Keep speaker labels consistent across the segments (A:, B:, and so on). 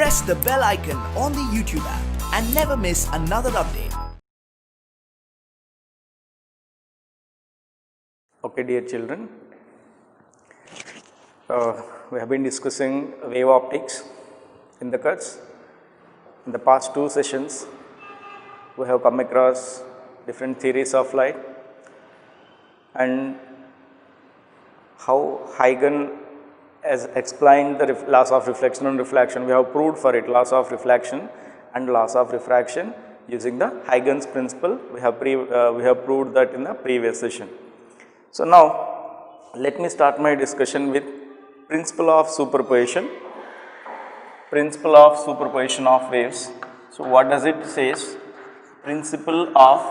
A: press the bell icon on the YouTube app and never miss another update.
B: Okay, dear children, we have been discussing wave optics in the cuts. In the past two sessions, we have come across different theories of light and how Huygens has explained the laws of reflection and refraction. We have proved for it laws of reflection and laws of refraction using the Huygens principle. We have proved that in the previous session. So now let me start my discussion with principle of superposition. Principle of superposition of waves. So what does it says? Principle of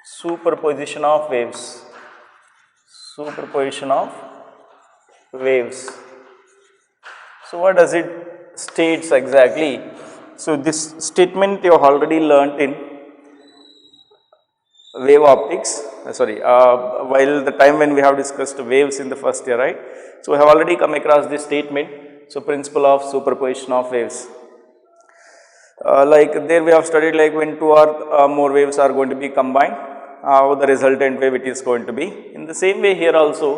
B: superposition of waves. Superposition of waves. So what does it states exactly? So this statement you have already learnt in wave optics, while the time when we have discussed waves in the first year, right? So we have already come across this statement. So principle of superposition of waves. Like there we have studied like when two or more waves are going to be combined, how the resultant wave it is going to be. In the same way here also,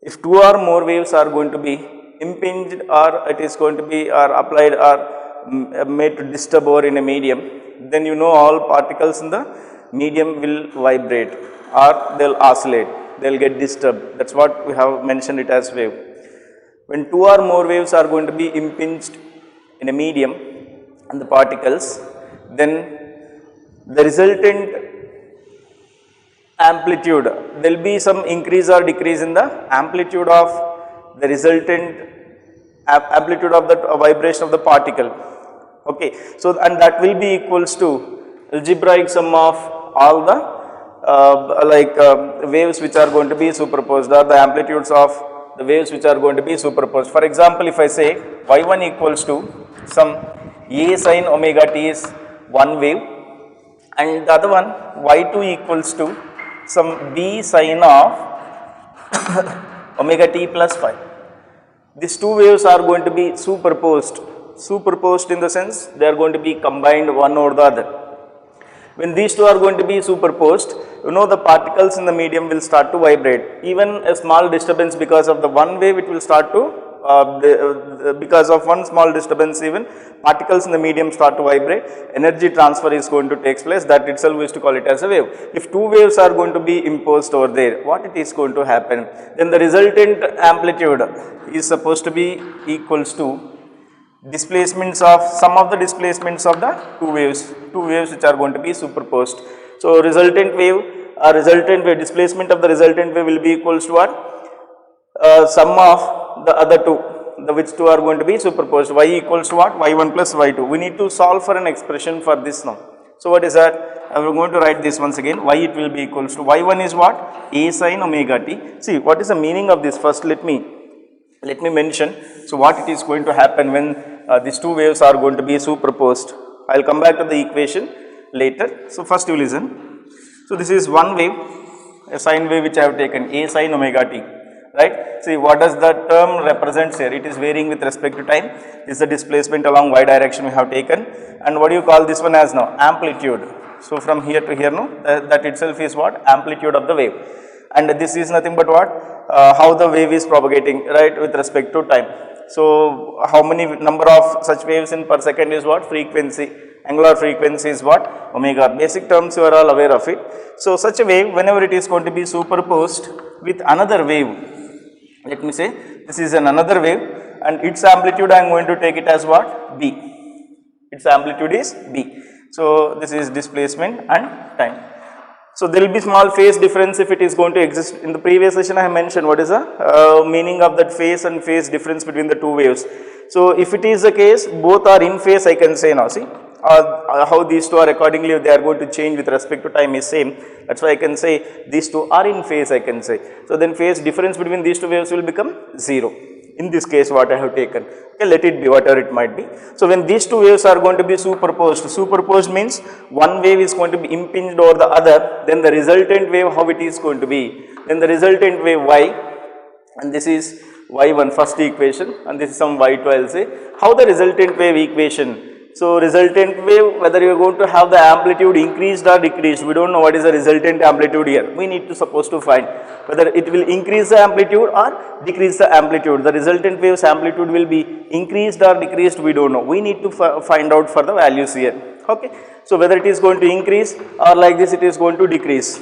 B: if two or more waves are going to be impinged or it is going to be or applied or made to disturb over in a medium, then you know all particles in the medium will vibrate or they will oscillate, they will get disturbed. That is what we have mentioned it as wave. When two or more waves are going to be impinged in a medium and the particles, then the resultant amplitude, there will be some increase or decrease in the amplitude of the resultant amplitude of the vibration of the particle. Okay, so and that will be equals to algebraic sum of all the waves which are going to be superposed or the amplitudes of the waves which are going to be superposed. For example, if I say y1 equals to some a sin omega t is one wave and the other one y2 equals to some b sin of omega t plus phi. These two waves are going to be superposed. Superposed in the sense they are going to be combined one over the other. When these two are going to be superposed, you know the particles in the medium will start to vibrate. Even a small disturbance because of the one wave, it will start to, because of one small disturbance even particles in the medium start to vibrate, energy transfer is going to take place, that itself we used to call it as a wave. If two waves are going to be imposed over there, what it is going to happen? Then the resultant amplitude is supposed to be equals to displacements of sum of the displacements of the two waves which are going to be superposed. So resultant wave displacement of the resultant wave will be equals to what? Sum of the other two, the which two are going to be superposed. Y equals to what? Y1 plus Y2. We need to solve for an expression for this now. So what is that? I am going to write this once again. Y it will be equals to Y1 is what? A sin omega t. See what is the meaning of this? First let me mention. So what it is going to happen when these two waves are going to be superposed. I will come back to the equation later. So first you listen. So this is one wave, a sine wave which I have taken, A sin omega t, right. See what does the term represents here? It is varying with respect to time. This is the displacement along y direction we have taken, and what do you call this one as now? Amplitude. So from here to here, no, that itself is what? Amplitude of the wave. And this is nothing but what? How the wave is propagating, right, with respect to time. So how many number of such waves in per second is what? Frequency. Angular frequency is what? Omega. Basic terms you are all aware of it. So such a wave, whenever it is going to be superposed with another wave, let me say this is another wave and its amplitude I am going to take it as what? B. Its amplitude is B. So this is displacement and time. So there will be small phase difference if it is going to exist. In the previous session I have mentioned what is the meaning of that phase and phase difference between the two waves. So if it is the case, both are in phase, I can say now, see how these two are accordingly, they are going to change with respect to time is same. That is why I can say these two are in phase, I can say. So then phase difference between these two waves will become 0. In this case what I have taken, okay, let it be whatever it might be. So when these two waves are going to be superposed means one wave is going to be impinged over the other, then the resultant wave how it is going to be, then the resultant wave y, and this is y1 first equation, and this is some y2 I will say. How the resultant wave equation? So resultant wave, whether you are going to have the amplitude increased or decreased, we don't know what is the resultant amplitude here. We need to suppose to find whether it will increase the amplitude or decrease the amplitude. The resultant wave's amplitude will be increased or decreased, we don't know. We need to find out for the values here. Okay. So whether it is going to increase or like this it is going to decrease.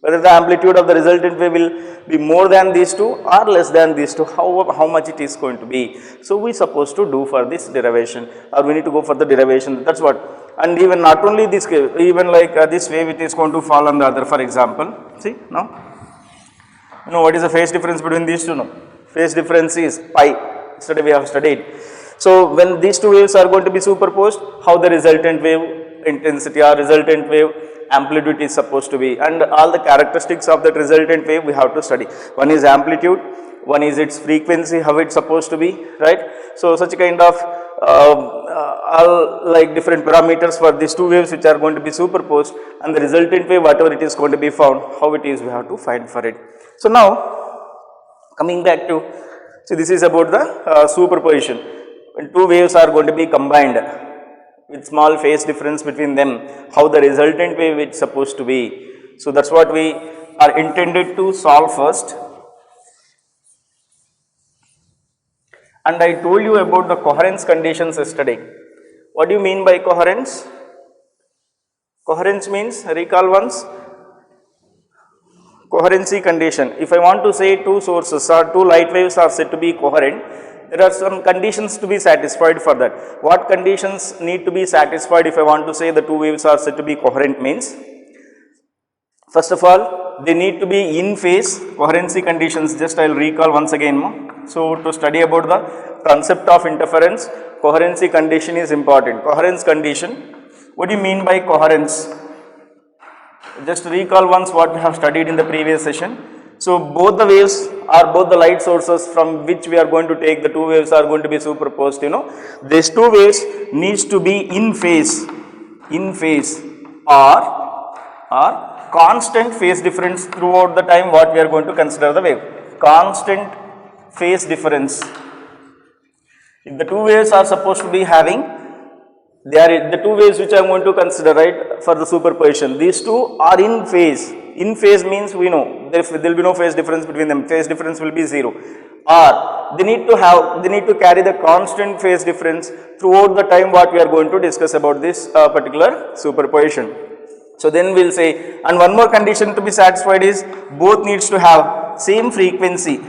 B: Whether the amplitude of the resultant wave will be more than these two or less than these two, how much it is going to be. So we supposed to do for this derivation, or we need to go for the derivation, that's what. And even not only this, even like this wave it is going to fall on the other, for example, see now, you know what is the phase difference between these two? No, phase difference is pi, yesterday we have studied. So when these two waves are going to be superposed, how the resultant wave intensity or resultant wave amplitude is supposed to be, and all the characteristics of that resultant wave we have to study. One is amplitude, one is its frequency, how it's supposed to be, right? So such kind of all like different parameters for these two waves which are going to be superposed, and the resultant wave whatever it is going to be found, how it is we have to find for it. So now coming back to, so this is about the superposition. When two waves are going to be combined with small phase difference between them, how the resultant wave is supposed to be. So that's what we are intended to solve first. And I told you about the coherence conditions yesterday. What do you mean by coherence? Coherence means, recall once, coherency condition. If I want to say two sources or two light waves are said to be coherent, there are some conditions to be satisfied for that. What conditions need to be satisfied if I want to say the two waves are said to be coherent means? First of all, they need to be in phase. Coherency conditions, just I will recall once again. So to study about the concept of interference, coherency condition is important. Coherence condition, what do you mean by coherence? Just recall once what we have studied in the previous session. So both the waves or both the light sources from which we are going to take, the two waves are going to be superposed, you know. These two waves needs to be in phase or constant phase difference throughout the time what we are going to consider the wave. Constant phase difference. If the two waves are supposed to be having, they are the two waves which I am going to consider, right, for the superposition. These two are in phase. In phase means we know there will be no phase difference between them. Phase difference will be 0. Or they need to carry the constant phase difference throughout the time what we are going to discuss about this particular superposition. So then we will say, and one more condition to be satisfied is both needs to have same frequency.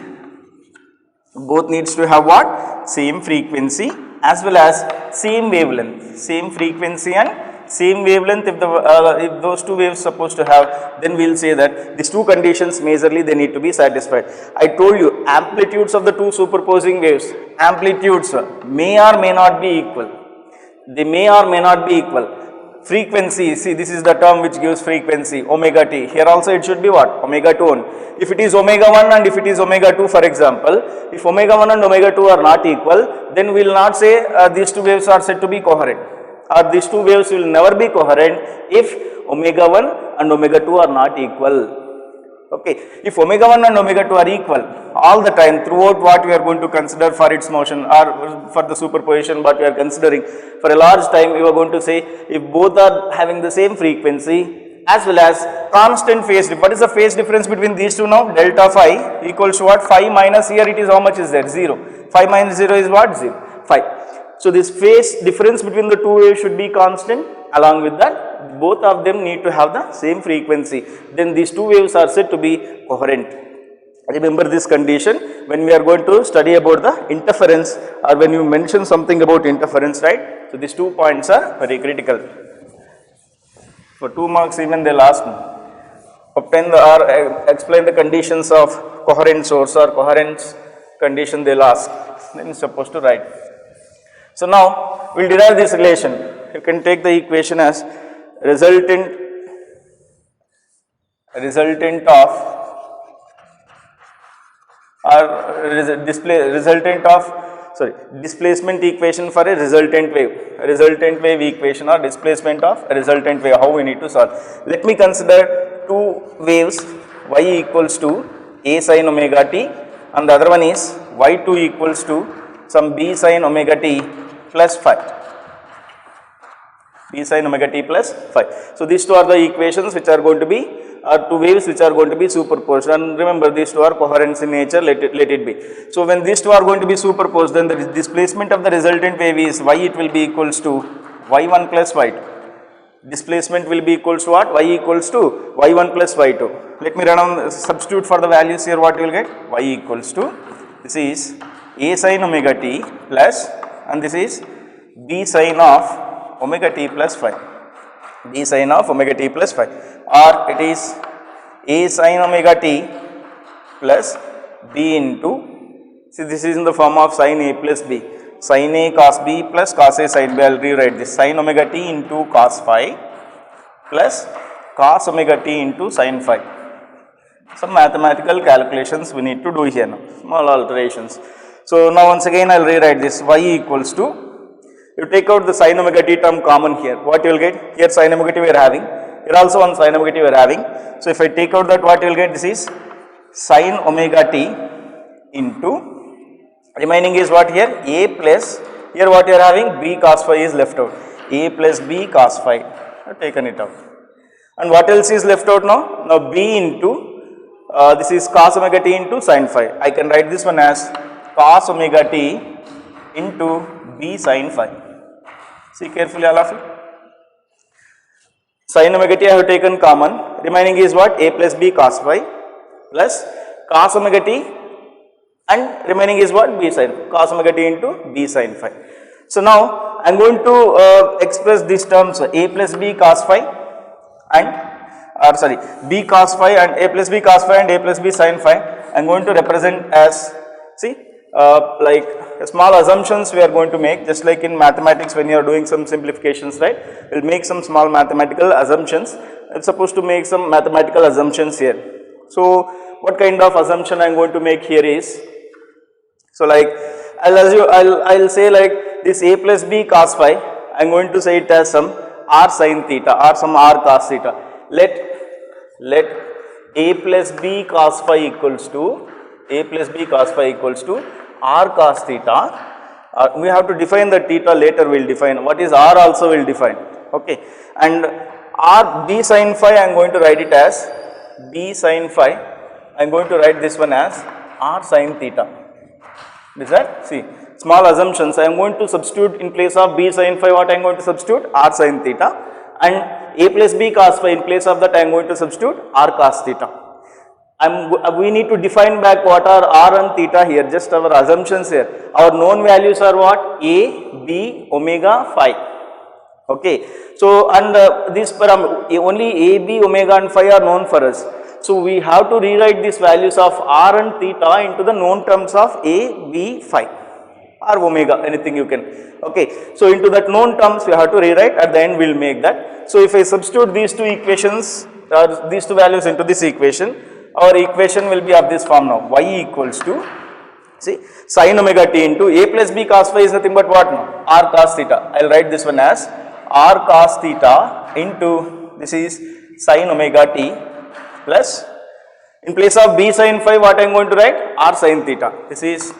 B: Both needs to have what? Same frequency as well as same wavelength. Same frequency and same wavelength. If those two waves supposed to have, then we will say that these two conditions majorly they need to be satisfied. I told you amplitudes of the two superposing waves, amplitudes may or may not be equal. They may or may not be equal. Frequency, see this is the term which gives frequency, omega t. Here also it should be what? Omega 2. If it is omega 1 and if it is omega 2, for example, if omega 1 and omega 2 are not equal, then we will not say these two waves are said to be coherent, or these two waves will never be coherent if omega 1 and omega 2 are not equal. Okay. If omega 1 and omega 2 are equal all the time throughout what we are going to consider for its motion or for the superposition what we are considering for a large time, we are going to say if both are having the same frequency as well as constant phase difference. What is the phase difference between these two now? Delta phi equals to what? Phi minus, here it is how much is there? 0. Phi minus 0 is what? 0. Phi. So this phase difference between the two waves should be constant. Along with that, both of them need to have the same frequency. Then these two waves are said to be coherent. Remember this condition when we are going to study about the interference, or when you mention something about interference, right? So these 2 points are very critical. For 2 marks even they will ask me. Obtain the or explain the conditions of coherent source or coherence condition they will ask. Then you are supposed to write. So now we will derive this relation. You can take the equation as resultant of or displacement equation for a resultant wave equation or displacement of a resultant wave, how we need to solve. Let me consider two waves y equals to a sin omega t and the other one is y2 equals to some b sin omega t plus phi. B sin omega t plus phi. So these two are the equations which are going to be, two waves which are going to be superposed, and remember these two are coherent in nature, let it be. So when these two are going to be superposed, then the displacement of the resultant wave is y, it will be equals to y1 plus y2. Displacement will be equals to what? Y equals to y1 plus y2. Let me run on, substitute for the values here, what you will get? Y equals to, this is a sin omega t plus, and this is b sin of omega t plus phi. B sin of omega t plus phi, or it is a sin omega t plus b into, see this is in the form of sin a plus b, sin a cos b plus cos a sin b. I will rewrite this, sin omega t into cos phi plus cos omega t into sin phi. Some mathematical calculations we need to do here now, small alterations. So now once again I will rewrite this, y equals to, you take out the sin omega t term common here, what you will get? Here sin omega t we are having, here also one sin omega t we are having. So if I take out that, what you will get? This is sin omega t into, remaining is what here? A plus, here what you are having? B cos phi is left out, a plus b cos phi, I have taken it out. And what else is left out now? Now b into, this is cos omega t into sin phi. I can write this one as cos omega t into b sin phi. See carefully all of you. Sin omega t I have taken common, remaining is what? A plus b cos phi plus cos omega t, and remaining is what? B sin, cos omega t into b sin phi. So now I am going to express these terms a plus b cos phi and, b cos phi and a plus b cos phi and a plus b sin phi. I am going to represent as, see, like small assumptions we are going to make, just like in mathematics when you are doing some simplifications, right? We will make some small mathematical assumptions. I am supposed to make some mathematical assumptions here. So what kind of assumption I am going to make here is, so like I'll say like this a plus b cos phi, I am going to say it as some r sin theta or some r cos theta. Let a plus b cos phi equals to, a plus b cos phi equals to r cos theta. We have to define the theta later, we will define what is r also we will define, okay. And r b sin phi I am going to write it as b sin phi, I am going to write this one as r sin theta. Is that? See, small assumptions, I am going to substitute in place of b sin phi, what I am going to substitute? R sin theta, and a plus b cos phi, in place of that I am going to substitute r cos theta. We need to define back what are r and theta here, just our assumptions here. Our known values are what? A, b, omega, phi. Okay. So, and these only a, b, omega and phi are known for us. So, we have to rewrite these values of r and theta into the known terms of a, b, phi or omega, anything you can. Okay. So, into that known terms we have to rewrite, at the end we will make that. So, if I substitute these two equations, these two values into this equation, our equation will be of this form now, y equals to, see, sin omega t into a plus b cos phi is nothing but what now? R cos theta. I will write this one as r cos theta into, this is sin omega t plus, in place of b sin phi what I am going to write? R sin theta. This is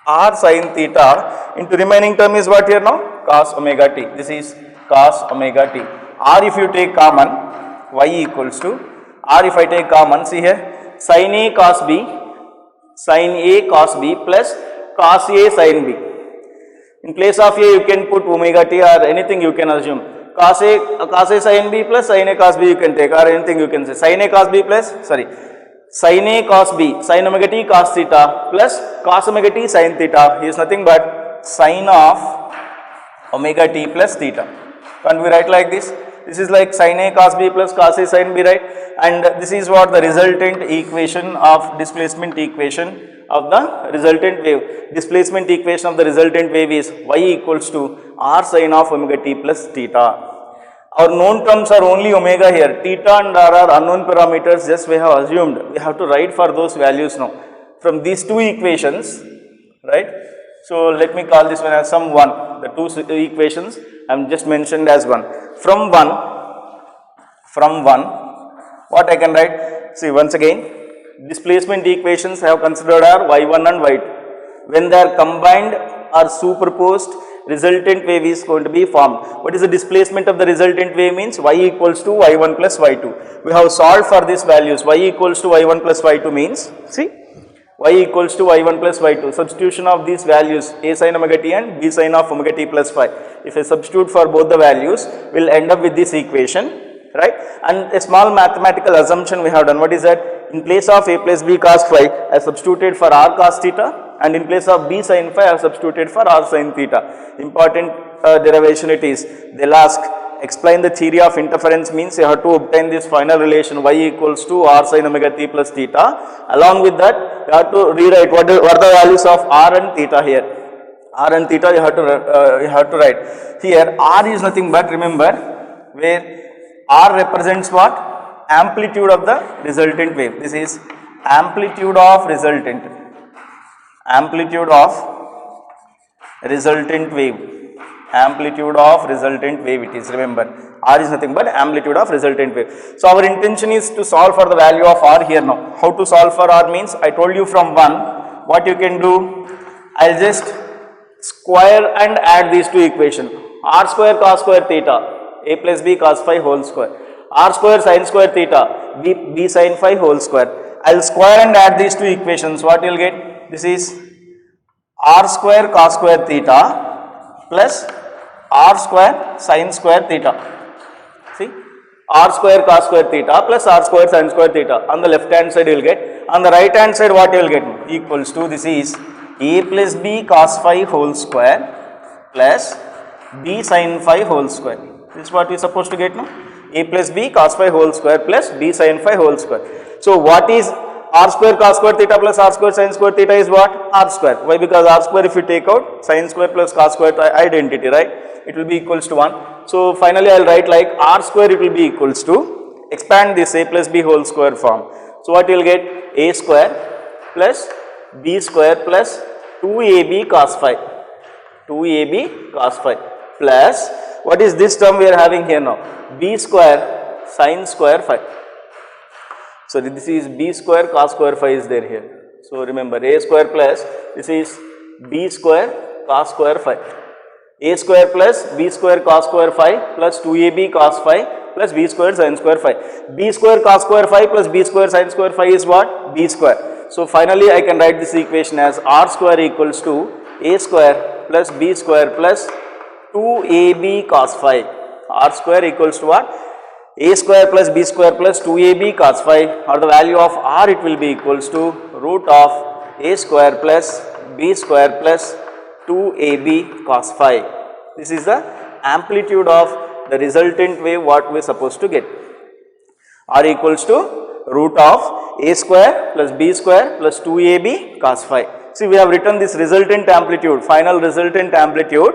B: r sin theta into remaining term is what here now? Cos omega t. This is cos omega t. R if you take common, y equals to, r if I take common, see here, sin a cos b, sin a cos b plus cos a sin b. In place of a you can put omega t or anything you can assume. Cos a sin b plus sin a cos b you can take, or anything you can say. Sin a cos b plus, sin a cos b, sin omega t cos theta plus cos omega t sin theta is nothing but sin of omega t plus theta. Can't we write like this? This is like sin a cos b plus cos a sin b, right? And this is what the resultant equation of displacement equation of the resultant wave. Displacement equation of the resultant wave is y equals to r sin of omega t plus theta. Our known terms are only omega here. Theta and r are unknown parameters, just we have assumed. We have to write for those values now. From these two equations, right? So let me call this one as some 1. The two equations I am just mentioned as 1. From 1, what I can write? See once again, displacement equations have considered are y1 and y2. When they are combined or superposed, resultant wave is going to be formed. What is the displacement of the resultant wave means? Y equals to y1 plus y2. We have solved for these values. Y equals to y1 plus y2 means, see, y equals to y1 plus y2. Substitution of these values, a sin omega t and b sin of omega t plus phi. If I substitute for both the values, we will end up with this equation, right? And a small mathematical assumption we have done. What is that? In place of a plus b cos phi, I substituted for r cos theta, and in place of b sin phi, I have substituted for r sin theta. Important derivation it is. They'll ask, explain the theory of interference means you have to obtain this final relation y equals to r sin omega t plus theta. Along with that, you have to rewrite what are the values of r and theta here. R and theta you have to write. Here r is nothing but, remember, where r represents what? Amplitude of the resultant wave. This is amplitude of resultant. Amplitude of resultant wave. Amplitude of resultant wave it is, remember. R is nothing but amplitude of resultant wave. So our intention is to solve for the value of r here now. How to solve for r means, I told you from 1, what you can do, I'll just square and add these two equations. R square cos square theta, a plus b cos phi whole square. R square sin square theta, b sin phi whole square. I'll square and add these two equations. What you'll get? This is r square cos square theta plus r square sin square theta. See, r square cos square theta plus r square sin square theta. On the left hand side you will get. On the right hand side what you will get? Equals to, this is a plus b cos phi whole square plus b sin phi whole square. This is what we are supposed to get now. A plus b cos phi whole square plus b sin phi whole square. So what is r square cos square theta plus r square sin square theta is what? R square. Why? Because r square, if you take out, sin square plus cos square identity, right? It will be equals to 1. So finally I will write like r square, it will be equals to, expand this a plus b whole square form. So what you will get? A square plus b square plus 2ab cos phi. 2ab cos phi plus, what is this term we are having here now? B square sin square phi. So this is b square cos square phi is there here. So remember, a square plus, this is b square cos square phi. A square plus b square cos square phi plus 2ab cos phi plus b square sin square phi. B square cos square phi plus b square sin square phi is what? B square. So finally I can write this equation as r square equals to a square plus b square plus 2ab cos phi. R square equals to what? A square plus b square plus 2ab cos phi, or the value of r, it will be equals to root of a square plus b square plus 2ab cos phi. This is the amplitude of the resultant wave what we are supposed to get. R equals to root of a square plus b square plus 2ab cos phi. See, we have written this resultant amplitude, final resultant amplitude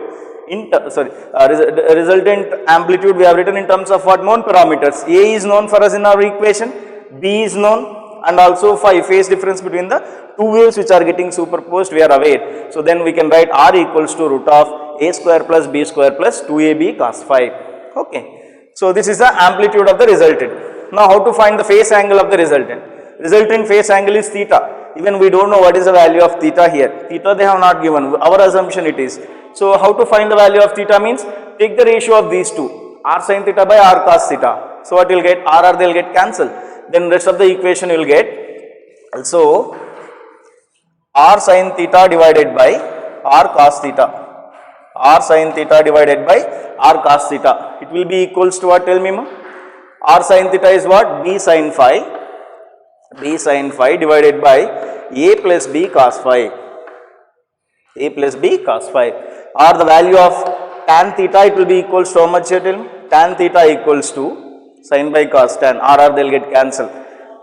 B: resultant amplitude we have written in terms of what? Known parameters. A is known for us in our equation, B is known, and also phi, phase difference between the two waves which are getting superposed, we are aware. So then we can write R equals to root of a square plus b square plus 2ab cos phi. Okay. So this is the amplitude of the resultant. Now how to find the phase angle of the resultant? Resultant phase angle is theta. Even we don't know what is the value of theta here. Theta they have not given, our assumption it is. So how to find the value of theta means, take the ratio of these two, r sin theta by r cos theta. So what you will get? R they will get cancelled. Then rest of the equation you will get also r sin theta divided by r cos theta. R sin theta divided by r cos theta. It will be equals to what? Tell me ma. R sin theta is what? B sin phi. B sin phi divided by a plus b cos phi. A plus b cos phi. Or the value of tan theta, it will be equals to how much here? Tell me. Tan theta equals to sin by cos tan. R they will get cancelled.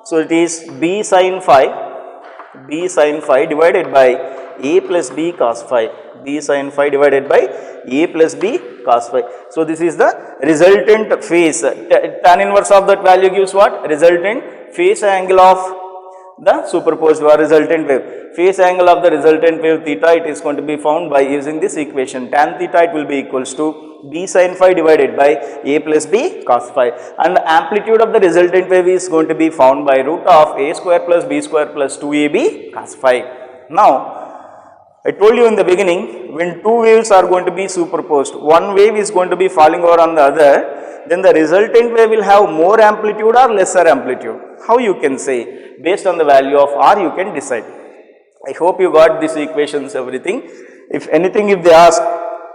B: So it is b sin phi divided by a plus b cos phi. B sin phi divided by a plus b cos phi. So this is the resultant phase. Tan inverse of that value gives what? Resultant phase angle of the superposed or resultant wave. Phase angle of the resultant wave theta, it is going to be found by using this equation. Tan theta, it will be equals to b sin phi divided by a plus b cos phi, and the amplitude of the resultant wave is going to be found by root of a square plus b square plus 2ab cos phi. Now, I told you in the beginning, when two waves are going to be superposed, one wave is going to be falling over on the other, then the resultant wave will have more amplitude or lesser amplitude. How you can say? Based on the value of r, you can decide. I hope you got these equations, everything. If anything, if they ask,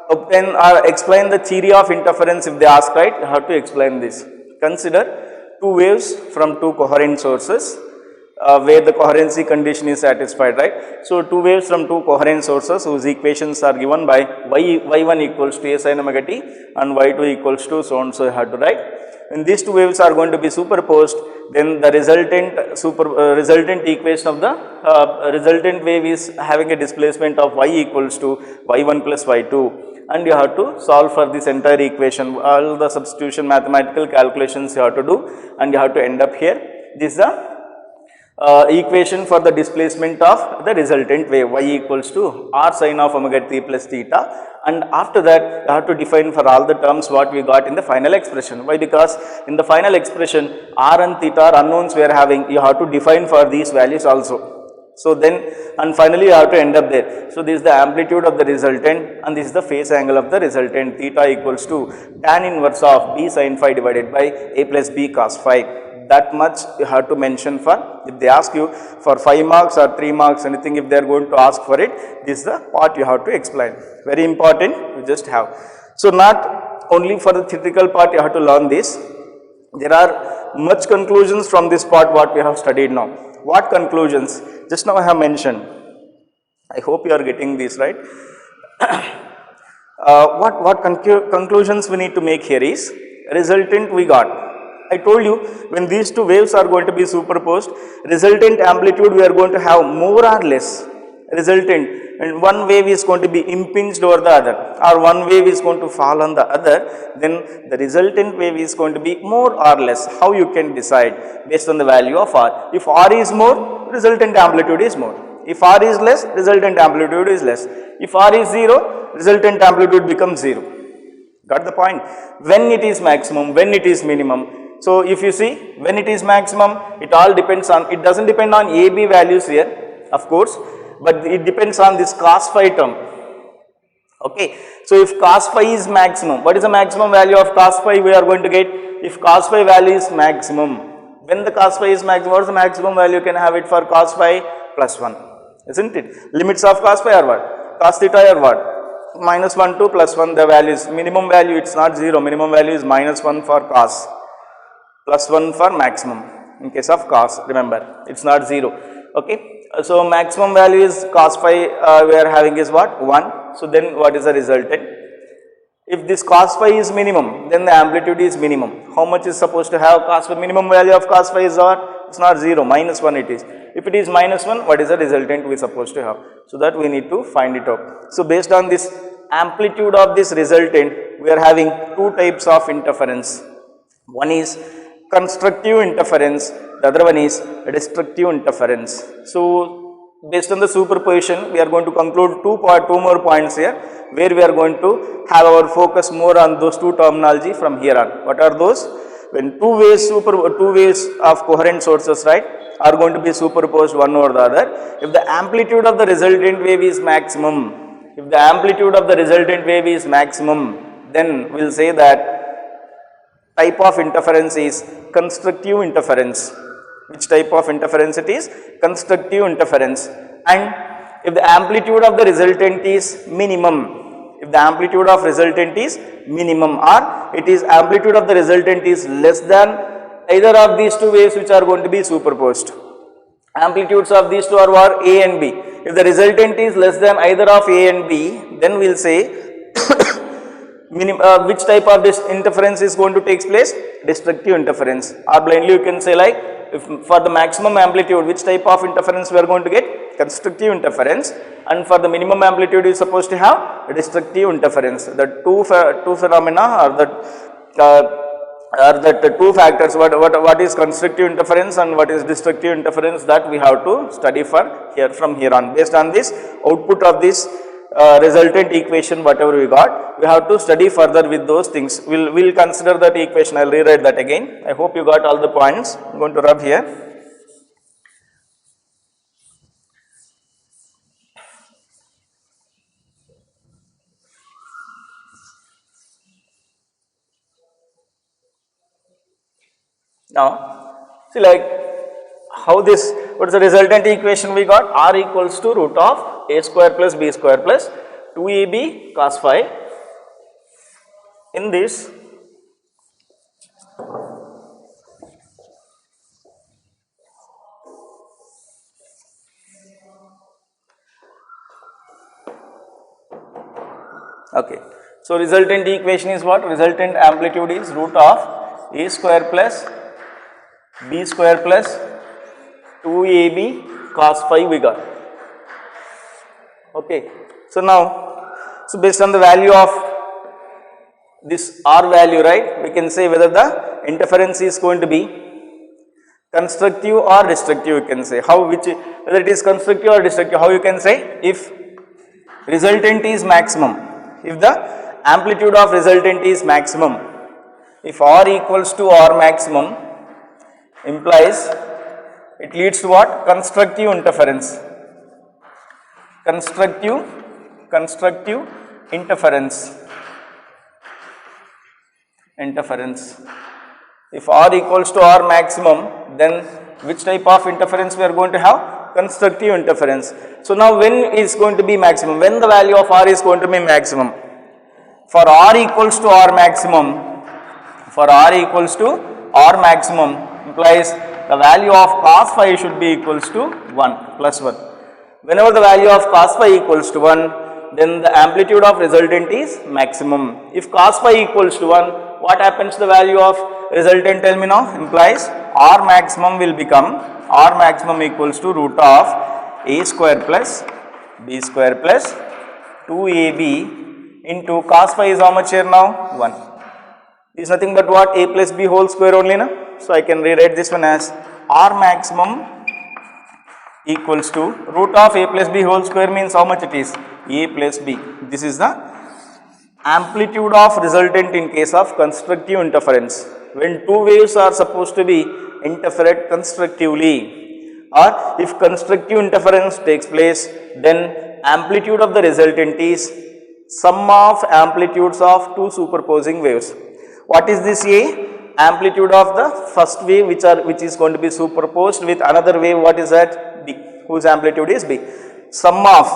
B: obtain or explain the theory of interference, if they ask, right, you have to explain this. Consider two waves from two coherent sources, where the coherency condition is satisfied, right. So, two waves from two coherent sources whose equations are given by y1 equals to a sin omega t and y2 equals to so and so you have to write. When these two waves are going to be superposed, then the resultant equation of the resultant wave is having a displacement of y equals to y1 plus y2, and you have to solve for this entire equation. All the substitution mathematical calculations you have to do, and you have to end up here. This is the equation for the displacement of the resultant wave, y equals to r sin of omega t plus theta, and after that you have to define for all the terms what we got in the final expression. Why? Because in the final expression r and theta are unknowns we are having, you have to define for these values also. So then, and finally you have to end up there. So this is the amplitude of the resultant, and this is the phase angle of the resultant. Theta equals to tan inverse of b sin phi divided by a plus b cos phi. That much you have to mention for, if they ask you for 5 marks or 3 marks, anything, if they are going to ask for it, this is the part you have to explain. Very important, you just have. So not only for the theoretical part you have to learn this, there are much conclusions from this part what we have studied now. What conclusions? Just now I have mentioned. I hope you are getting this right. What conclusions we need to make here is, resultant we got. I told you, when these two waves are going to be superposed, resultant amplitude we are going to have more or less. Resultant, and one wave is going to be impinged over the other, or one wave is going to fall on the other, then the resultant wave is going to be more or less. How you can decide? Based on the value of r. If r is more, resultant amplitude is more. If r is less, resultant amplitude is less. If r is 0, resultant amplitude becomes 0. Got the point? When it is maximum, when it is minimum. So if you see, when it is maximum, it all depends on, it doesn't depend on a, b values here, of course, but it depends on this cos phi term. Okay. So if cos phi is maximum, what is the maximum value of cos phi we are going to get? If cos phi value is maximum, when the cos phi is maximum, what is the maximum value you can have it for cos phi? Plus 1, isn't it? Limits of cos phi are what? Cos theta are what? Minus 1 to plus 1, the value is, minimum value it's not 0, minimum value is minus 1 for cos, plus 1 for maximum. In case of cos, remember, it's not 0. Okay. So maximum value is cos phi we are having is what? 1. So then what is the resultant? If this cos phi is minimum, then the amplitude is minimum. How much is supposed to have cos phi? Minimum value of cos phi is what? It's not 0, minus 1 it is. If it is minus 1, what is the resultant we are supposed to have? So that we need to find it out. So based on this amplitude of this resultant, we are having two types of interference. One is constructive interference, the other one is destructive interference. So based on the superposition, we are going to conclude two more points here, where we are going to have our focus more on those two terminology from here on. What are those? When two waves of coherent sources, right, are going to be superposed one over the other, if the amplitude of the resultant wave is maximum, then we will say that type of interference is constructive interference. Which type of interference it is? Constructive interference. And if the amplitude of the resultant is minimum, or it is amplitude of the resultant is less than either of these two waves which are going to be superposed. Amplitudes of these two are what? A and B. If the resultant is less than either of A and B, then we will say which type of this interference is going to take place? Destructive interference. Or blindly you can say like, if for the maximum amplitude, which type of interference we are going to get? Constructive interference. And for the minimum amplitude you are supposed to have destructive interference. The two phenomena, or the are that the two factors, what is constructive interference and what is destructive interference, that we have to study from here on. Based on this output of this resultant equation, whatever we got, we have to study further with those things. We'll consider that equation. I'll rewrite that again. I hope you got all the points. I'm going to rub here. Now, see, like how this, what is the resultant equation we got? R equals to root of a square plus b square plus 2ab cos phi. In this, okay. So, resultant equation is what? Resultant amplitude is root of a square plus b square plus 2ab cos phi we got. Okay. So, now, so based on the value of this R value, right, we can say whether the interference is going to be constructive or destructive, you can say. How, whether it is constructive or destructive, how you can say? If resultant is maximum, if the amplitude of resultant is maximum, if R equals to R maximum, implies it leads to what? Constructive interference. Constructive interference. If R equals to R maximum, then which type of interference we are going to have? Constructive interference. So, now when is going to be maximum? When the value of R is going to be maximum? For R equals to R maximum, implies the value of cos phi should be equals to 1 plus 1. Whenever the value of cos phi equals to 1, then the amplitude of resultant is maximum. If cos phi equals to 1, what happens to the value of resultant? Tell me now. Implies R maximum will become, R maximum equals to root of a square plus b square plus 2ab into cos phi is how much here now? 1. Is nothing but what? A plus b whole square only, na? So, I can rewrite this one as R maximum equals to root of a plus b whole square means how much it is? A plus b. This is the amplitude of resultant in case of constructive interference. When two waves are supposed to be interfered constructively, or if constructive interference takes place, then amplitude of the resultant is sum of amplitudes of two superposing waves. What is this A? Amplitude of the first wave which is going to be superposed with another wave, what is that? B, whose amplitude is B. Sum of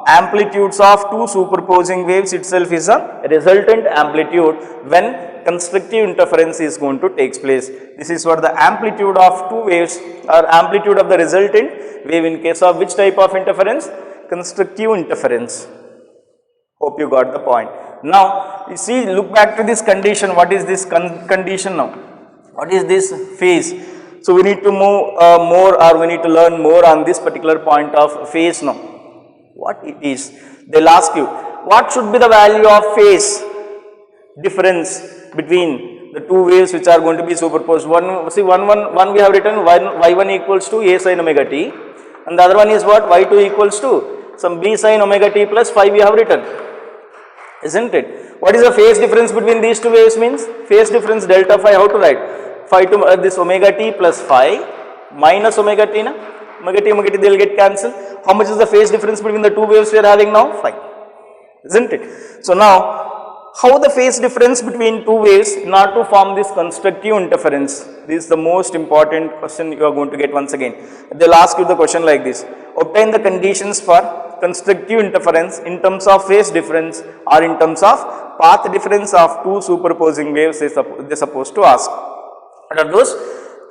B: amplitudes of two superposing waves itself is a resultant amplitude when constructive interference is going to take place. This is what the amplitude of two waves or amplitude of the resultant wave in case of which type of interference? Constructive interference. Hope you got the point. Now, you see, look back to this condition. What is this condition now? What is this phase? So, we need to move more, or we need to learn more on this particular point of phase now. What it is? They will ask you, what should be the value of phase difference between the two waves which are going to be superposed? One we have written y1 equals to a sin omega t, and the other one is what? y2 equals to some b sin omega t plus phi we have written. Isn't it? What is the phase difference between these two waves means? Phase difference delta phi, how to write? Phi to this omega t plus phi minus omega t, na? Omega t they will get cancelled. How much is the phase difference between the two waves we are having now? Phi. Isn't it? So, now how the phase difference between two waves in order to form this constructive interference? This is the most important question you are going to get once again. They will ask you the question like this. Obtain the conditions for constructive interference in terms of phase difference or in terms of path difference of two superposing waves they are supposed to ask. What are those?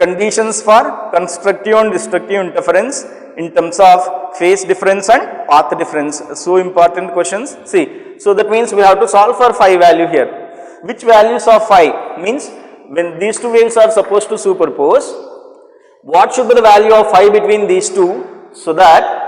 B: Conditions for constructive and destructive interference in terms of phase difference and path difference. So, important questions. See, so that means we have to solve for phi value here. Which values of phi? Means when these two waves are supposed to superpose, what should be the value of phi between these two, so that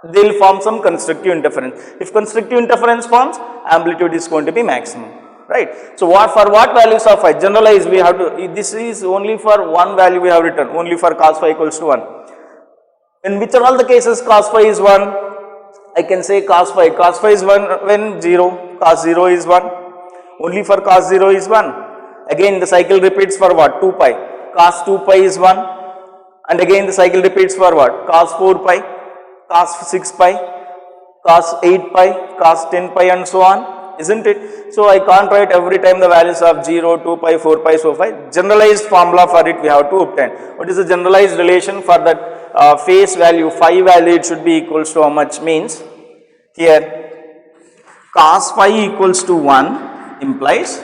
B: they will form some constructive interference. If constructive interference forms, amplitude is going to be maximum, right? So for what values of phi? Generalize, we have to, this is only for one value we have written, only for cos phi equals to 1. In which are all the cases cos phi is 1? I can say cos phi is 1 when 0, cos 0 is 1, only for cos 0 is 1. Again the cycle repeats for what? 2 pi, cos 2 pi is 1, and again the cycle repeats for what? Cos 4 pi, cos 6 pi, cos 8 pi, cos 10 pi and so on, isn't it? So I can't write every time the values of 0, 2 pi, 4 pi, so pi. Generalized formula for it we have to obtain. What is the generalized relation for that phase value, phi value? It should be equals to how much? Means here cos phi equals to 1 implies,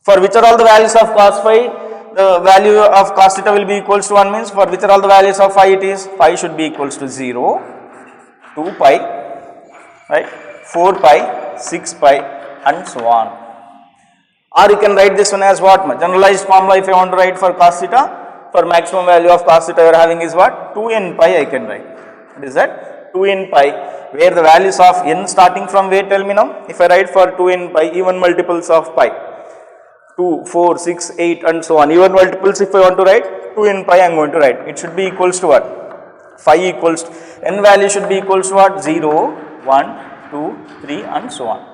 B: for which are all the values of cos phi, the value of cos theta will be equals to 1, means for which are all the values of phi it is, phi should be equals to 0, 2 pi, right, 4 pi, 6 pi and so on. Or you can write this one as what? Generalized formula if I want to write for cos theta, for maximum value of cos theta you are having is what? 2n pi I can write. What is that? 2n pi, where the values of n starting from where, tell me now? If I write for 2n pi, even multiples of pi, 2, 4, 6, 8 and so on, even multiples if I want to write, 2n pi I am going to write. It should be equals to what? Phi equals to, n value should be equals to what? 0, 1, 2, 3 and so on.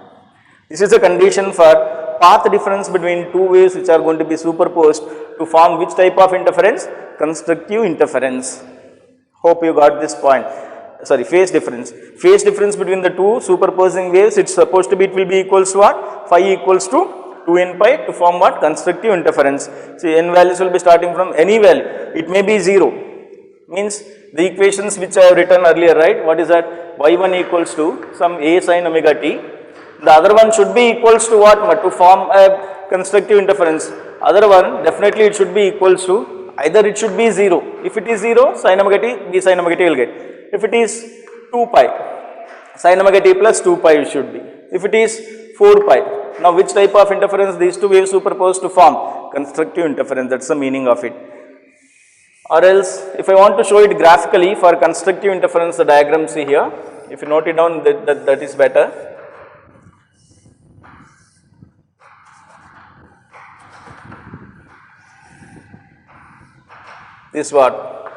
B: This is a condition for path difference between two waves which are going to be superposed to form which type of interference? Constructive interference. Hope you got this point. Sorry, phase difference. Phase difference between the two superposing waves, it's supposed to be, it will be equals to what? Phi equals to 2n pi to form what? Constructive interference. See, n values will be starting from any value. It may be 0. Means the equations which I have written earlier, right? What is that? Y1 equals to some a sin omega t. The other one should be equals to what? To form a constructive interference. Other one, definitely it should be equals to, either it should be 0. If it is 0, sin omega t, b sin omega t will get. If it is 2 pi, sin omega t plus 2 pi it should be. If it is 4 pi, now which type of interference these two waves superposed to form? Constructive interference, that's the meaning of it. Or else, if I want to show it graphically for constructive interference, the diagram see here, if you note it down, that is better. This what?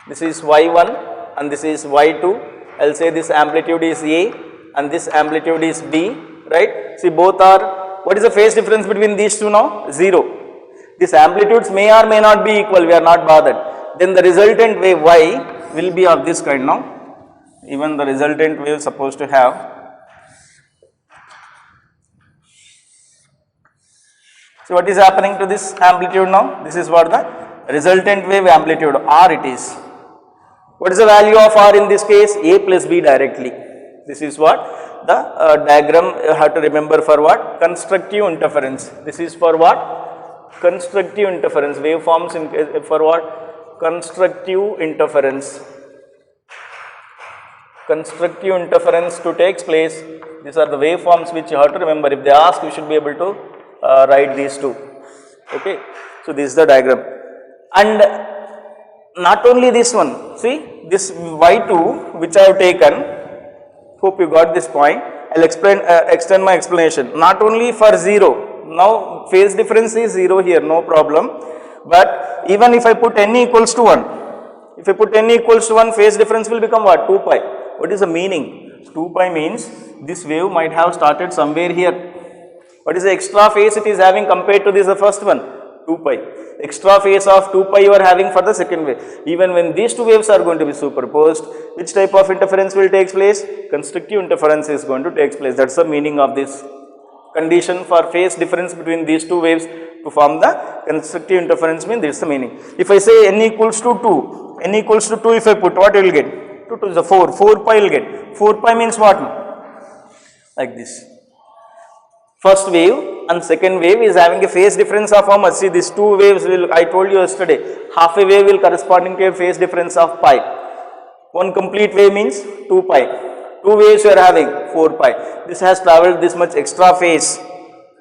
B: This is y1 and this is y2. I will say this amplitude is A and this amplitude is B, right? See, both are, what is the phase difference between these two now? 0. These amplitudes may or may not be equal, we are not bothered. Then the resultant wave y will be of this kind now. Even the resultant wave is supposed to have. So what is happening to this amplitude now? This is what the resultant wave amplitude, R it is. What is the value of R in this case? A plus B directly. This is what the diagram you have to remember for what? Constructive interference. This is for what? Constructive interference. Waveforms in, for what? Constructive interference. Constructive interference to take place. These are the waveforms which you have to remember. If they ask, you should be able to write these two. Okay. So this is the diagram. And not only this one, see this y2 which I have taken, hope you got this point. I will extend my explanation. Not only for 0, now phase difference is 0 here, no problem. But even if I put n equals to 1, if I put n equals to 1, phase difference will become what? 2 pi. What is the meaning? 2 pi means this wave might have started somewhere here. What is the extra phase it is having compared to this the first one? 2 pi. Extra phase of 2 pi you are having for the second wave. Even when these two waves are going to be superposed, which type of interference will take place? Constructive interference is going to take place. That's the meaning of this condition for phase difference between these two waves to form the constructive interference, means this is the meaning. If I say n equals to 2, n equals to 2 if I put, what you will get? 2 to the 4, 4 pi will get. 4 pi means what? Like this. First wave and second wave is having a phase difference of how much? See, these two waves will, I told you yesterday, half a wave will corresponding to a phase difference of pi. One complete wave means 2 pi. Two waves you are having 4 pi. This has travelled this much extra phase.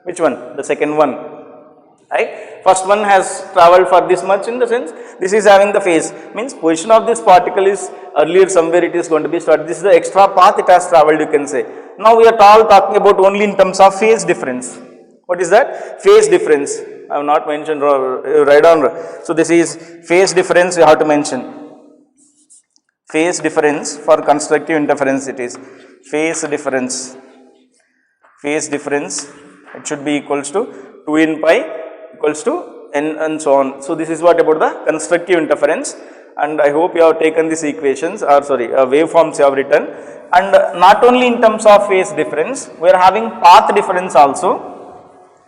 B: Which one? The second one. right? First one has traveled for this much, in the sense this is having the phase, means position of this particle is earlier somewhere it is going to be started. This is the extra path it has traveled, you can say. Now we are all talking about only in terms of phase difference. What is that? Phase difference. I have not mentioned, write down. So this is phase difference you have to mention. Phase difference for constructive interference, it is phase difference. Phase difference, it should be equals to 2 in pi equals to n and so on. So this is what about the constructive interference, and I hope you have taken these equations, or sorry, waveforms you have written. And not only in terms of phase difference, we are having path difference also.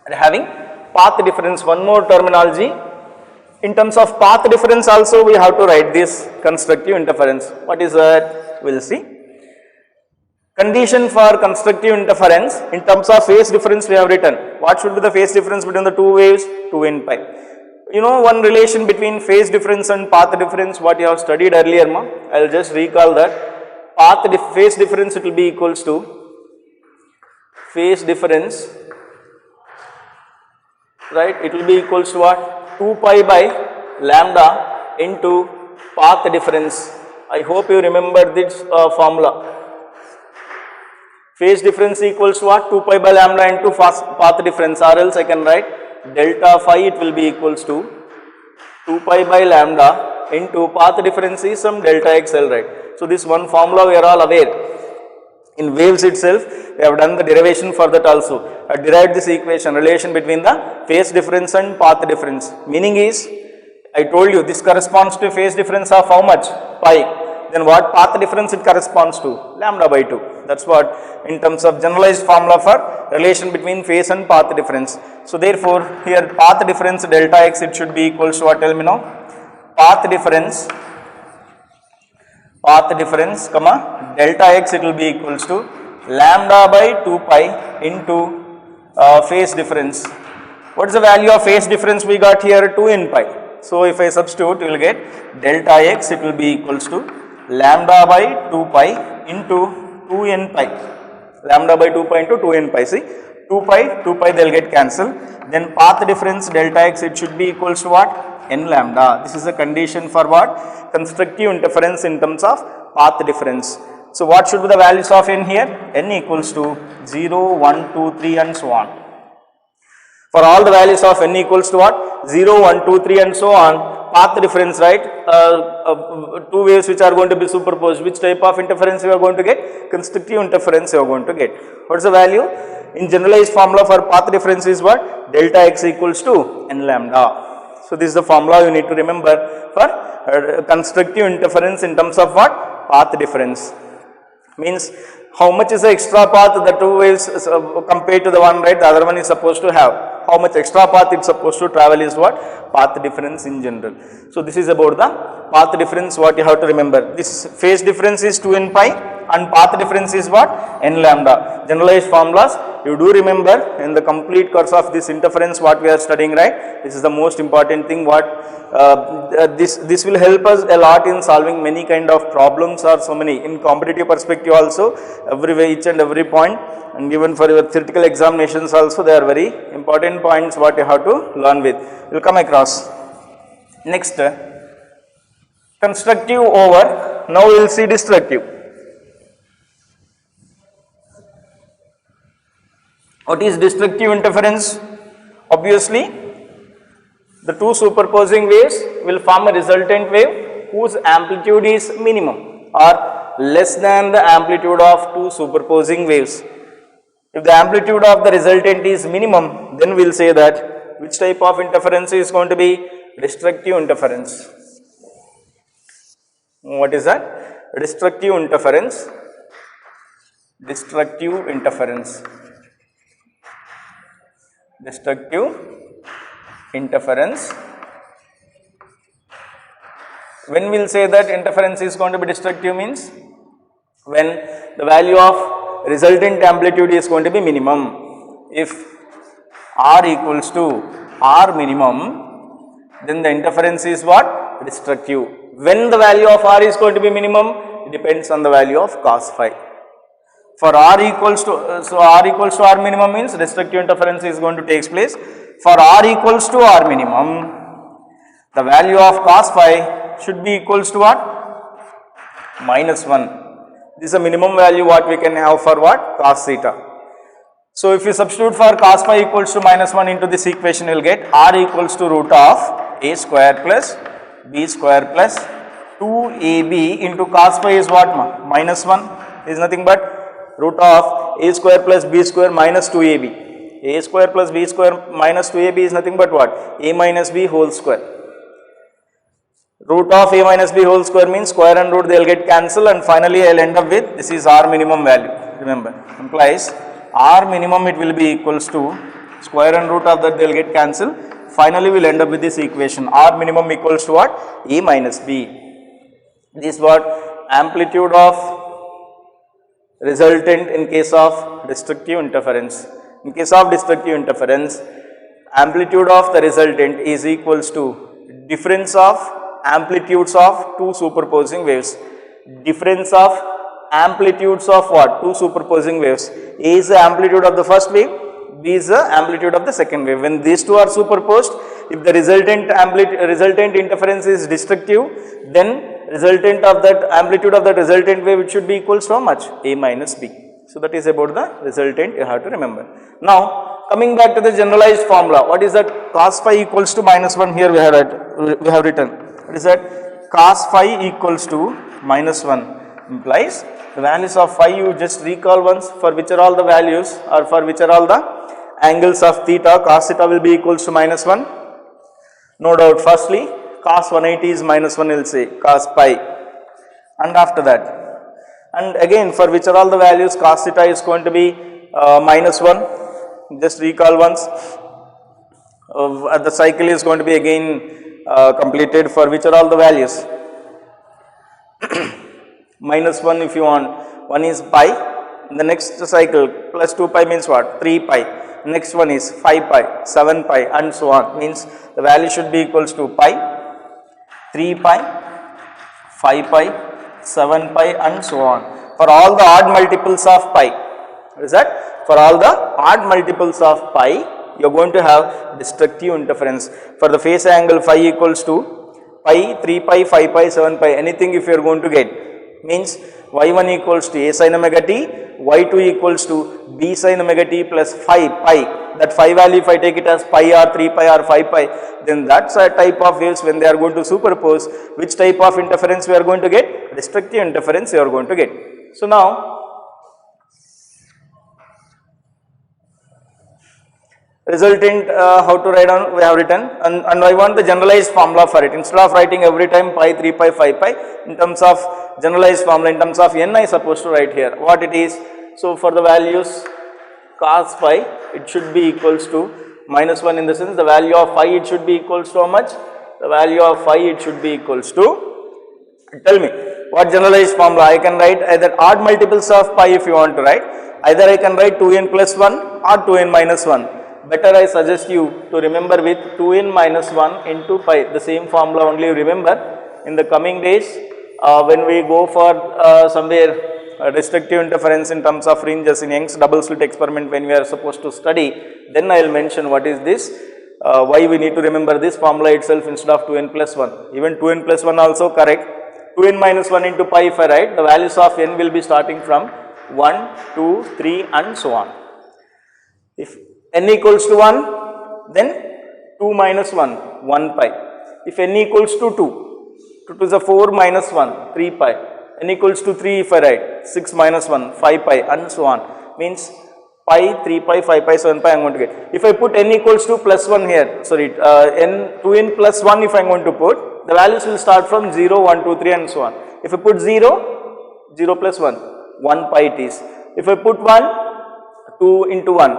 B: We are having path difference, one more terminology. In terms of path difference also we have to write this constructive interference. What is that? We will see. Condition for constructive interference, in terms of phase difference we have written. What should be the phase difference between the two waves? 2 n pi. You know one relation between phase difference and path difference, what you have studied earlier, ma? I will just recall that. Phase difference, it will be equals to phase difference, right? It will be equals to what? 2 pi by lambda into path difference. I hope you remember this formula. Phase difference equals to what? 2 pi by lambda into path difference, or else I can write delta phi, it will be equals to 2 pi by lambda into path difference is some delta xl, right? So this one formula we are all aware. In waves itself, we have done the derivation for that also. I derived this equation, relation between the phase difference and path difference. Meaning is, I told you this corresponds to phase difference of how much? Pi. Then what path difference it corresponds to? Lambda by 2. That's what in terms of generalized formula for relation between phase and path difference. So therefore, here path difference delta x, it should be equals to what? Tell me now. Path difference, comma, delta x, it will be equals to lambda by 2 pi into phase difference. What is the value of phase difference we got here? 2 n pi. So if I substitute, you will get delta x, it will be equals to lambda by 2 pi into 2 n pi. Lambda by 2 pi into 2 n pi. See, 2 pi they will get cancelled. Then path difference delta x, it should be equals to what? N lambda. This is the condition for what? Constructive interference in terms of path difference. So what should be the values of n here? N equals to 0, 1, 2, 3 and so on. For all the values of n equals to what? 0, 1, 2, 3 and so on. Path difference, right? Two waves which are going to be superposed. Which type of interference you are going to get? Constructive interference you are going to get. What is the value? In generalized formula for path difference is what? Delta x equals to n lambda. So this is the formula you need to remember for constructive interference in terms of what? Path difference. Means how much is the extra path the two waves compared to the one, right? The other one is supposed to have. How much extra path it's supposed to travel is what? Path difference in general. So this is about the path difference, what you have to remember. This phase difference is 2 n pi and path difference is what? N lambda. Generalized formulas you do remember in the complete course of this interference what we are studying, right? This is the most important thing. What this will help us a lot in solving many kind of problems, or so many in competitive perspective also, each and every point, and even for your theoretical examinations also, they are very important points what you have to learn with. You will come across. Next, constructive over. Now we will see destructive. What is destructive interference? Obviously, the two superposing waves will form a resultant wave whose amplitude is minimum or less than the amplitude of two superposing waves. If the amplitude of the resultant is minimum, then we will say that which type of interference is going to be? Destructive interference. What is that? Destructive interference. Destructive interference. Destructive interference. When we will say that interference is going to be destructive means when the value of resultant amplitude is going to be minimum. If R equals to R minimum, then the interference is what? Destructive. When the value of R is going to be minimum, it depends on the value of cos phi. For r equals to, so r equals to r minimum means destructive interference is going to take place. For r equals to r minimum, the value of cos phi should be equals to what? Minus 1. This is a minimum value what we can have for what? Cos theta. So if you substitute for cos phi equals to minus 1 into this equation, you will get r equals to root of a square plus b square plus 2ab into cos phi is what? Minus 1 is nothing but root of a square plus b square minus 2ab. A square plus b square minus 2ab is nothing but what? A minus b whole square. Root of a minus b whole square means square and root they will get cancelled, and finally I will end up with this is r minimum value. Remember, implies r minimum it will be equals to square and root of that they will get cancelled. Finally we will end up with this equation r minimum equals to what? A minus b. This is what? Amplitude of resultant in case of destructive interference. In case of destructive interference, amplitude of the resultant is equals to difference of amplitudes of two superposing waves. Difference of amplitudes of what? Two superposing waves. A is the amplitude of the first wave, B is the amplitude of the second wave. When these two are superposed, if the resultant interference is destructive, then resultant of that amplitude of that resultant wave it should be equals to how much? A minus B. So that is about the resultant you have to remember. Now coming back to the generalized formula, what is that? Cos phi equals to minus 1 here we have written. What is that? Cos phi equals to minus 1 implies the values of phi you just recall once, for which are all the values or for which are all the angles of theta. Cos theta will be equals to minus 1. No doubt, firstly cos 180 is minus 1, will say cos pi, and after that, and again for which are all the values cos theta is going to be minus 1. Just recall once, the cycle is going to be again completed, for which are all the values minus 1 if you want, 1 is pi, the next cycle plus 2 pi means what? 3 pi, next one is 5 pi, 7 pi and so on, means the value should be equals to pi, 3 pi, 5 pi, 7 pi and so on. For all the odd multiples of pi, what is that? For all the odd multiples of pi, you are going to have destructive interference. For the phase angle phi equals to pi, 3 pi, 5 pi, 7 pi, anything if you are going to get, means y1 equals to a sin omega t, y2 equals to b sin omega t plus 5 pi. That 5 value if I take it as pi or 3 pi or 5 pi, then that's a type of waves when they are going to superpose, which type of interference we are going to get? Destructive interference you are going to get. So now resultant how to write down, we have written, and I want the generalized formula for it. Instead of writing every time pi, 3 pi, 5 pi, in terms of generalized formula, in terms of n I supposed to write here what it is. So for the values cos phi it should be equals to minus 1, in the sense the value of phi it should be equals to how much? The value of phi it should be equals to, tell me what generalized formula I can write? Either odd multiples of pi if you want to write, either I can write 2n plus 1 or 2n minus 1. Better I suggest you to remember with 2n minus 1 into pi, the same formula only you remember. In the coming days when we go for somewhere destructive interference in terms of fringes in Young's double slit experiment when we are supposed to study, then I will mention what is this, why we need to remember this formula itself instead of 2n plus 1. Even 2n plus 1 also correct. 2n minus 1 into pi if I write, the values of n will be starting from 1, 2, 3 and so on. If n equals to 1, then 2 minus 1, 1 pi. If n equals to 2, 2 to the 4 minus 1, 3 pi. N equals to 3 if I write, 6 minus 1, 5 pi and so on. Means pi, 3 pi, 5 pi, 7 pi I am going to get. If I put n equals to plus 1 here, sorry, 2n plus 1 if I am going to put, the values will start from 0, 1, 2, 3 and so on. If I put 0, 0 plus 1, 1 pi it is. If I put 1, 2 into 1,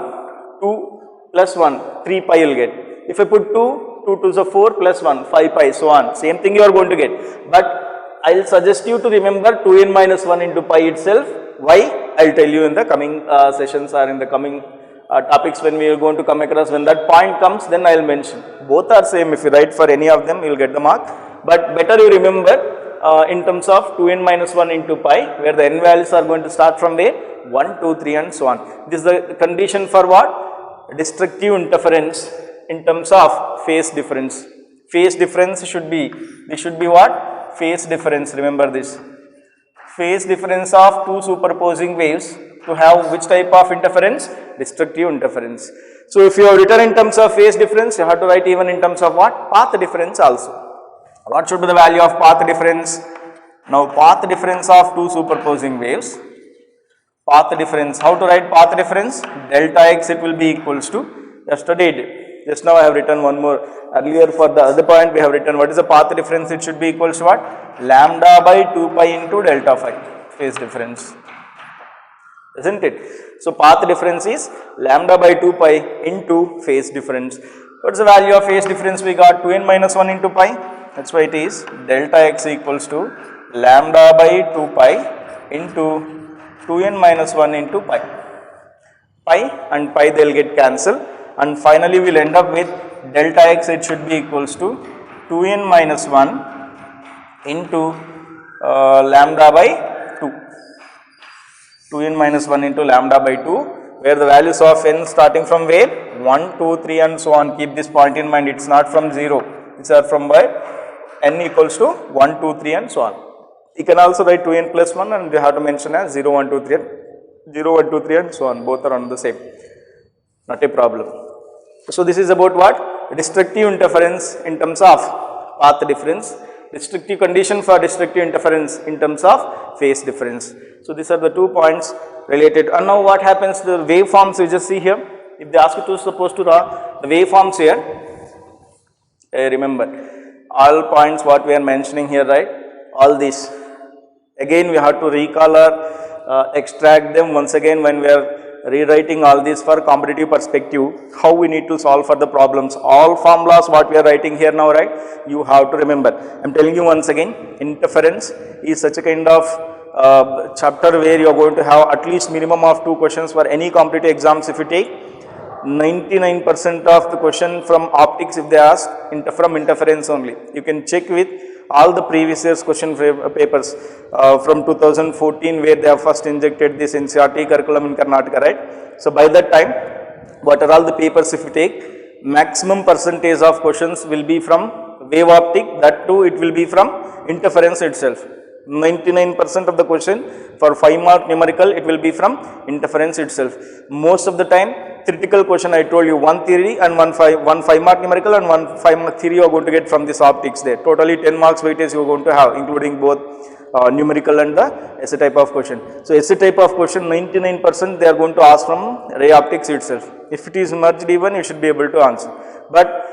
B: 2 plus 1, 3 pi you will get. If I put 2, 2 to the 4 plus 1, 5 pi, so on. Same thing you are going to get. But I will suggest you to remember 2n minus 1 into pi itself. Why? I will tell you in the coming sessions or in the coming topics when we are going to come across. When that point comes, then I will mention. Both are same. If you write for any of them, you will get the mark. But better you remember in terms of 2n minus 1 into pi, where the n values are going to start from there. 1, 2, 3 and so on. This is the condition for what? Destructive interference in terms of phase difference. Phase difference should be, this should be what? Phase difference, remember this. Phase difference of two superposing waves to have which type of interference? Destructive interference. So if you have written in terms of phase difference, you have to write even in terms of what? Path difference also. What should be the value of path difference? Now path difference of two superposing waves. Path difference, how to write path difference? Delta x, it will be equals to, you have studied. Just now I have written one more. Earlier for the other point we have written what is the path difference? It should be equals to what? Lambda by 2 pi into delta phi, phase difference. Isn't it? So path difference is lambda by 2 pi into phase difference. What is the value of phase difference? We got 2n minus 1 into pi. That's why it is delta x equals to lambda by 2 pi into 2n minus 1 into pi. Pi and pi they will get cancelled, and finally we will end up with delta x, it should be equals to 2n minus 1 into lambda by 2. 2n minus 1 into lambda by 2, where the values of n starting from where? 1, 2, 3 and so on. Keep this point in mind, it is not from 0, these are from where? N equals to 1, 2, 3 and so on. You can also write 2n plus 1 and you have to mention as 0, 1, 2, 3, 0, 1, 2, 3 and so on. Both are on the same. Not a problem. So this is about what? Destructive interference in terms of path difference. Destructive condition for destructive interference in terms of phase difference. So these are the 2 points related. And now what happens? The waveforms you just see here. If they ask you to supposed to draw the waveforms here, remember all points what we are mentioning here, right? All these. Again we have to recall or extract them once again when we are rewriting all this for competitive perspective, how we need to solve for the problems. All formulas what we are writing here now, right? You have to remember. I am telling you once again, interference is such a kind of chapter where you are going to have at least minimum of 2 questions for any competitive exams. If you take 99% of the question from optics, if they ask from interference only, you can check with all the previous year's question papers from 2014 where they have first injected this NCERT curriculum in Karnataka, right? So by that time, what are all the papers if you take, maximum percentage of questions will be from wave optic, that too it will be from interference itself. 99% of the question for 5 mark numerical, it will be from interference itself. Most of the time, theoretical question I told you, 1 theory and 1 5 mark numerical and 1 5 mark theory you are going to get from this optics there. Totally 10 marks weightage you are going to have, including both numerical and the essay type of question. So essay type of question 99% they are going to ask from ray optics itself. If it is merged even, you should be able to answer. But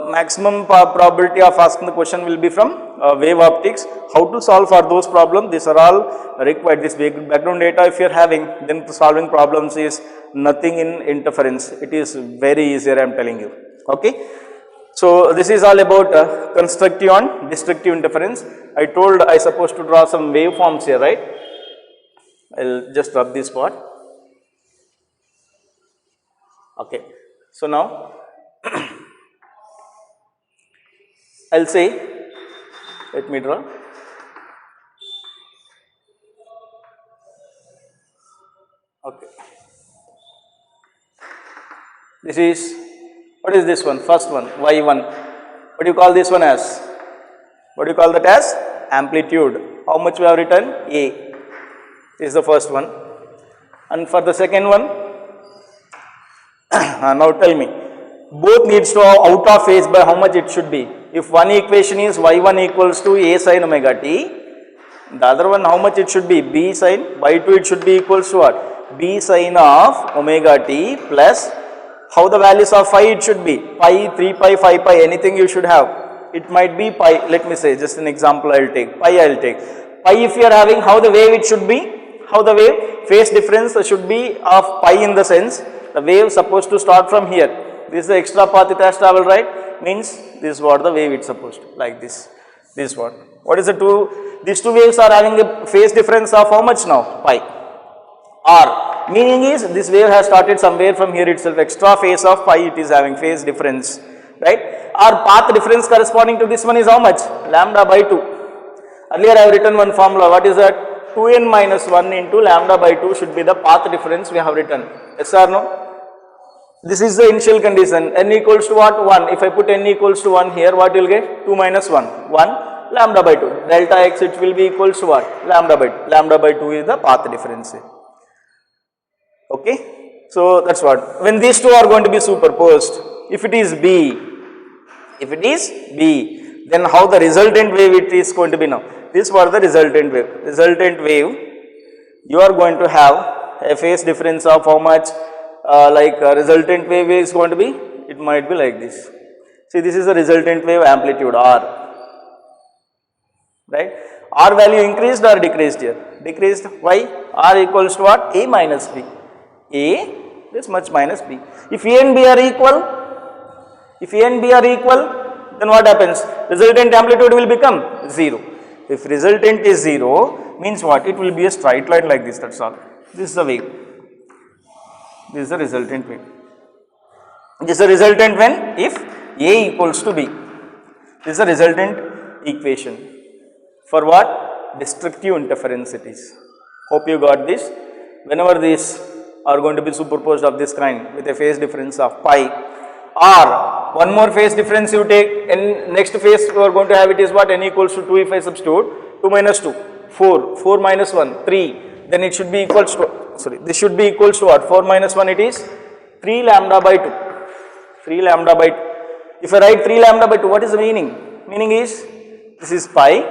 B: maximum probability of asking the question will be from wave optics. How to solve for those problems? These are all required. This background data if you are having, then solving problems is nothing in interference. It is very easier, I am telling you. Okay. So this is all about constructive and destructive interference. I told I supposed to draw some waveforms here, right? I'll just rub this part. Okay. So now I'll say, let me draw. Okay. This is, what is this one? First one, y1. What do you call this one as? What do you call that as? Amplitude. How much we have written? A. This is the first one. And for the second one, now tell me, both needs to out of phase by how much it should be? If one equation is y1 equals to a sin omega t, the other one how much it should be? B sin, y2 it should be equals to what? B sin of omega t plus, how the values of phi it should be? Pi, 3 pi, 5 pi, anything you should have. It might be pi, let me say, just an example I will take, pi I will take. Pi if you are having, how the wave it should be? How the wave? Phase difference should be of pi in the sense, the wave supposed to start from here. This is the extra path it has traveled, right? Means this is what the wave it's supposed to, like this. This is what. What is the two? These two waves are having a phase difference of how much now? Pi. R. Meaning is this wave has started somewhere from here itself. Extra phase of pi it is having phase difference, right? Our path difference corresponding to this one is how much? Lambda by 2. Earlier I have written one formula. What is that? 2n minus 1 into lambda by 2 should be the path difference we have written. Yes or no? This is the initial condition. N equals to what? 1. If I put n equals to 1 here, what you will get? 2 minus 1. 1 lambda by 2. Delta x, it will be equals to what? Lambda by 2. Lambda by 2 is the path difference. Okay. So that's what. When these two are going to be superposed, if it is B, then how the resultant wave it is going to be now? This was the resultant wave. Resultant wave, you are going to have a phase difference of how much? Resultant wave is going to be, it might be like this. See, this is the resultant wave amplitude R, right? R value increased or decreased here? Decreased. Why? R equals to what? A minus B. A this much minus B. If A and B are equal, then what happens? Resultant amplitude will become 0. If resultant is 0, means what? It will be a straight line like this, that's all. This is the wave. This is the resultant wave. This is the resultant when? If A equals to B. This is the resultant equation. For what? Destructive interference it is. Hope you got this. Whenever these are going to be superposed of this kind with a phase difference of pi, or one more phase difference you take, and next phase you are going to have it is what? N equals to 2 if I substitute, 2 minus 2, 4, 4 minus 1, 3, then it should be equals to, this should be equals to what? 4 minus 1 it is 3 lambda by 2, 3 lambda by 2. If I write 3 lambda by 2, what is the meaning? Meaning is, this is pi,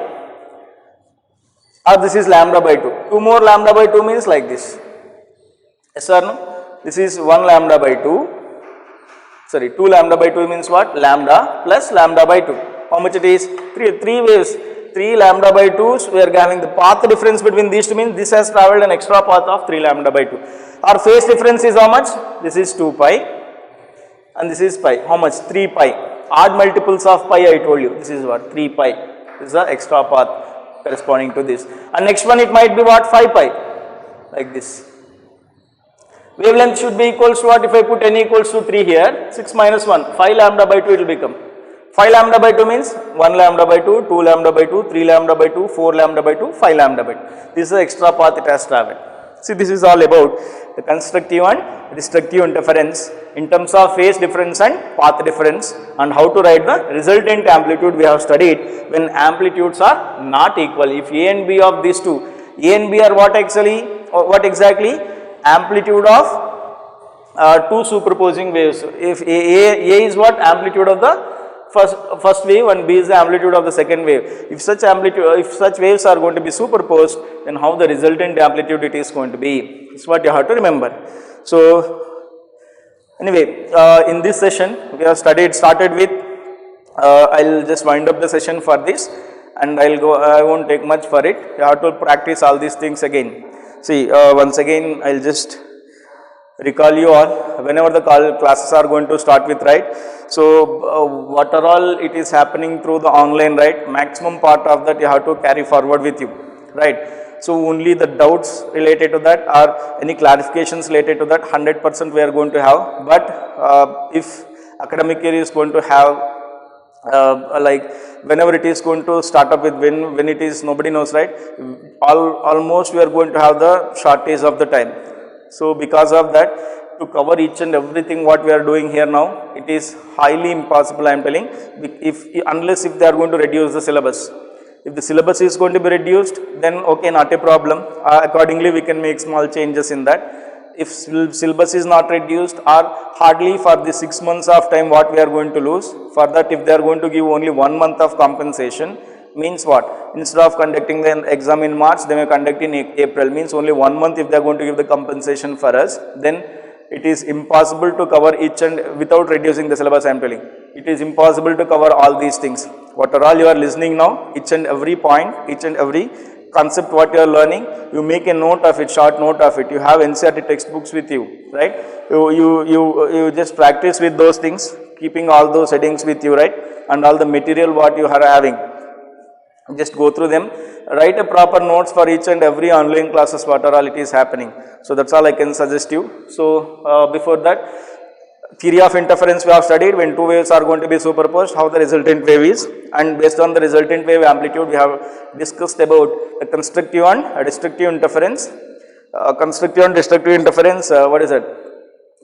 B: or this is lambda by 2. 2 more lambda by 2 means like this. Yes or no? This is 1 lambda by 2. 2 lambda by 2 means what? Lambda plus lambda by 2. How much it is? 3 waves. 3 lambda by 2, we are having the path difference between these two means this has travelled an extra path of 3 lambda by 2. Our phase difference is how much? This is 2 pi and this is pi. How much? 3 pi. Odd multiples of pi I told you. This is what? 3 pi. This is the extra path corresponding to this. And next one it might be what? 5 pi. Like this. Wavelength should be equals to what? If I put n equals to 3 here, 6 minus 1, 5 lambda by 2 it will become. 5 lambda by 2 means 1 lambda by 2, 2 lambda by 2, 3 lambda by 2, 4 lambda by 2, 5 lambda by 2. This is the extra path it has travelled. See, this is all about the constructive and destructive interference in terms of phase difference and path difference, and how to write the resultant amplitude we have studied when amplitudes are not equal. If A and B of these two, A and B are what actually, or what exactly? Amplitude of two superposing waves. If A is what? Amplitude of the first wave and B is the amplitude of the second wave. If such waves are going to be superposed, then how the resultant amplitude it is going to be. That's what you have to remember. So anyway, in this session we have started with, I'll just wind up the session for this, and I won't take much for it. You have to practice all these things again. See, once again I'll just recall you all, whenever the classes are going to start with, right? So, what are all it is happening through the online, right? Maximum part of that you have to carry forward with you, right? So, only the doubts related to that or any clarifications related to that 100% we are going to have. But if academic year is going to have whenever it is going to start up with when it is, nobody knows, right? Almost we are going to have the shortage of the time. So because of that, to cover each and everything what we are doing here now, it is highly impossible, I am telling, unless if they are going to reduce the syllabus. If the syllabus is going to be reduced, then okay, not a problem. Accordingly we can make small changes in that. If syllabus is not reduced, or hardly for the 6 months of time what we are going to lose, for that if they are going to give only 1 month of compensation, means what? Instead of conducting the exam in March, they may conduct in April, means only 1 month if they are going to give the compensation for us, then it is impossible to cover each and without reducing the syllabus, I am telling. It is impossible to cover all these things. What are all you are listening now, each and every point, each and every concept what you are learning, you make a note of it, short note of it. You have NCERT textbooks with you, right? You just practice with those things, keeping all those headings with you, right? And all the material what you are having, just go through them. Write a proper notes for each and every online classes what are all it is happening. So that's all I can suggest you. So before that, theory of interference we have studied, when two waves are going to be superposed, how the resultant wave is, and based on the resultant wave amplitude we have discussed about constructive and destructive interference. Constructive and destructive interference, what is it?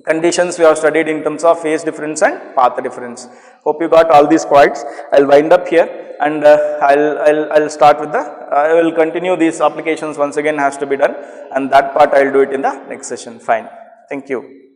B: Conditions we have studied in terms of phase difference and path difference. Hope you got all these points. I'll wind up here and I'll start with I will continue these applications once again has to be done, and that part I'll do it in the next session. Fine. Thank you.